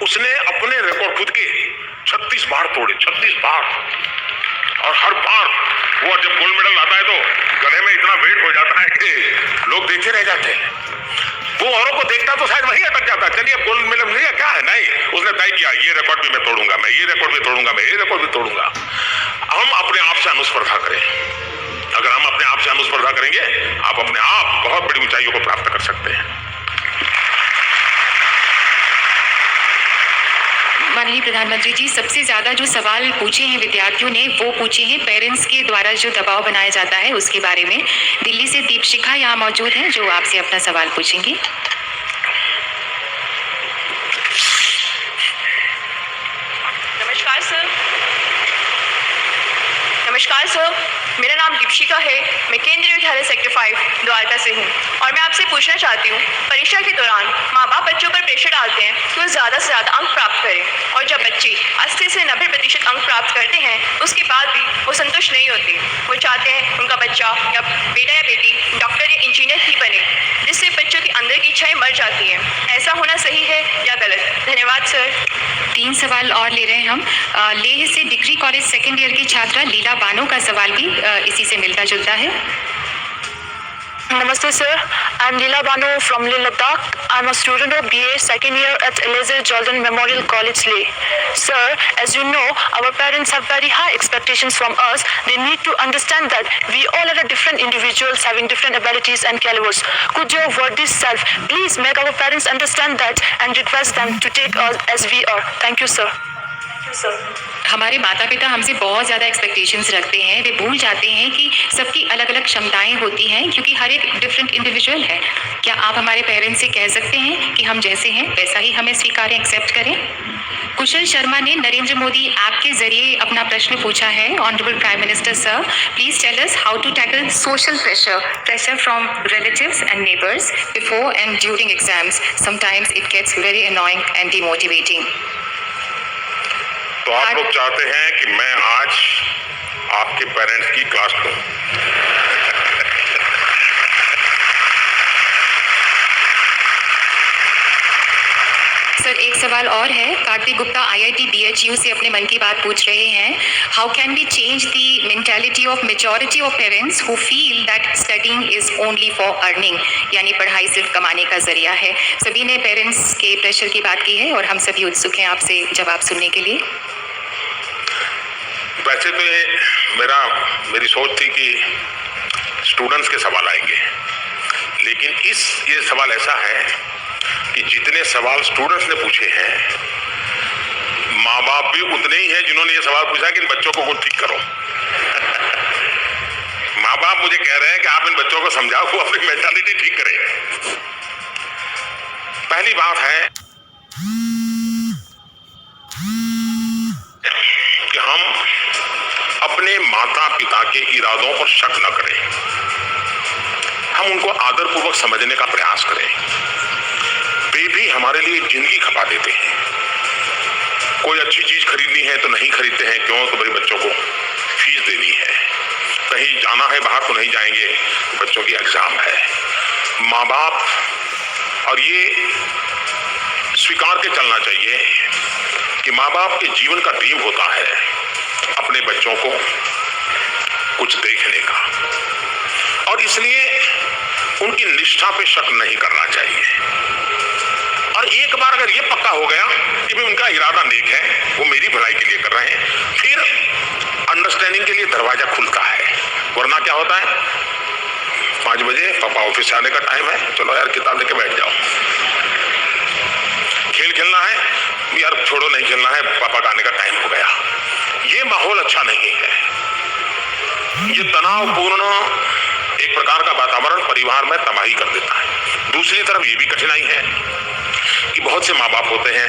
उसने अपने रिकॉर्ड खुद के 36 बार तोड़े, 36 बार। और हर बार वो जब गोल्ड मेडल लाता है तो गले में इतना वेट हो जाता है कि लोग देखे रह जाते हैं। वो औरों को देखता तो शायद वही अटक जाता, चलिए अब गोल्ड मेडल मिल गया, क्या है। नहीं, उसने तय किया ये रिकॉर्ड भी मैं तोड़ूंगा, मैं ये रिकॉर्ड भी तोड़ूंगा, मैं ये रिकॉर्ड भी तोड़ूंगा। हम अपने आप से अनुस्पर्धा करें। अगर हम अपने आप से अनुस्पर्धा करेंगे, आप अपने आप बहुत बड़ी ऊंचाइयों को प्राप्त कर सकते हैं। माननीय प्रधानमंत्री जी, सबसे ज्यादा जो सवाल पूछे हैं विद्यार्थियों ने वो पूछे हैं पेरेंट्स के द्वारा जो दबाव बनाया जाता है उसके बारे में। दिल्ली से दीपशिखा यहाँ मौजूद हैं जो आपसे अपना सवाल पूछेंगी। नमस्कार सर। नमस्कार सर, मेरा नाम दीपशिका है। मैं केंद्रीय विद्यालय सेक्टर 5 द्वारका से हूँ और मैं आपसे पूछना चाहती हूँ, परीक्षा के दौरान माँ बाप बच्चों पर प्रेशर डालते हैं कि वो ज़्यादा से ज़्यादा अंक प्राप्त करें और जब बच्चे 80 से 90% अंक प्राप्त करते हैं उसके बाद भी वो संतुष्ट नहीं होते। वो चाहते हैं उनका बच्चा या बेटा या बेटी डॉक्टर या इंजीनियर ही बने, जिससे बच्चों के अंदर की इच्छाएँ मर जाती हैं। ऐसा होना सही है या गलत? धन्यवाद सर। 3 सवाल और ले रहे हैं हम। लेह से डिग्री कॉलेज सेकेंड ईयर की छात्रा लीला बानो का सवाल भी इसी से मिलता जुलता है। Namaste sir, I'm Leela Banu from Leh Ladakh. I'm a student of BA second year at Eliezer Jordan Memorial College Leh. Sir, as you know, our parents have very high expectations from us. They need to understand that we all are different individuals having different abilities and calibers. Could your worthy self please make our parents understand that and request them to take us as we are? Thank you sir. हमारे माता पिता हमसे बहुत ज़्यादा expectations रखते हैं। वे भूल जाते हैं कि सबकी अलग अलग क्षमताएं होती हैं क्योंकि हर एक डिफरेंट इंडिविजुअल है। क्या आप हमारे पेरेंट्स से कह सकते हैं कि हम जैसे हैं वैसा ही हमें स्वीकार एक्सेप्ट करें? कुशल शर्मा ने नरेंद्र मोदी ऐप के जरिए अपना प्रश्न पूछा है। Honourable prime minister sir, please tell us how to tackle social pressure from relatives and neighbours before and during exams. Sometimes it gets very annoying and demotivating. तो आप लोग चाहते हैं कि मैं आज आपके पेरेंट्स की क्लास लूं। सर, एक सवाल और है। कार्तिक गुप्ता IIT BHU से अपने मन की बात पूछ रहे हैं। How can we change the mentality of majority of parents who feel that studying is only for earning, यानी पढ़ाई सिर्फ कमाने का जरिया है। सभी ने पेरेंट्स के प्रेशर की बात की है और हम सभी उत्सुक हैं आपसे जवाब सुनने के लिए। वैसे तो मेरी सोच थी कि स्टूडेंट्स के सवाल आएंगे, लेकिन ये सवाल ऐसा है कि जितने सवाल स्टूडेंट्स ने पूछे हैं, माँ बाप भी उतने ही हैं जिन्होंने ये सवाल पूछा कि इन बच्चों को ठीक करो। माँ बाप मुझे कह रहे हैं कि आप इन बच्चों को समझाओ, वो अपनी मेंटालिटी ठीक करें। पहली बात है कि हम अपने माता पिता के इरादों पर शक न करें, हम उनको आदरपूर्वक समझने का प्रयास करें। वे भी हमारे लिए जिंदगी खपा देते हैं। कोई अच्छी चीज खरीदनी है तो नहीं खरीदते हैं, क्यों? तो भाई बच्चों को फीस देनी है, कहीं जाना है बाहर तो नहीं जाएंगे, तो बच्चों की एग्जाम है। माँ बाप, और ये स्वीकार के चलना चाहिए कि माँ बाप के जीवन का ड्रीम होता है अपने बच्चों को कुछ देखने का, और इसलिए उनकी निष्ठा पे शक नहीं करना चाहिए। और एक बार अगर ये पक्का हो गया कि भाई उनका इरादा नेक है, वो मेरी भलाई के लिए कर रहे हैं, फिर अंडरस्टैंडिंग के लिए दरवाजा खुलता है। वरना क्या होता है, 5 बजे पापा ऑफिस से आने का टाइम है, चलो यार किताब लेके बैठ जाओ। खेल खेलना है यार, छोड़ो नहीं खेलना है, पापा का आने का टाइम हो गया। ये माहौल अच्छा नहीं है। ये तनावपूर्ण एक प्रकार का वातावरण परिवार में तबाही कर देता है। दूसरी तरफ ये भी कठिनाई है कि बहुत से माँ बाप होते हैं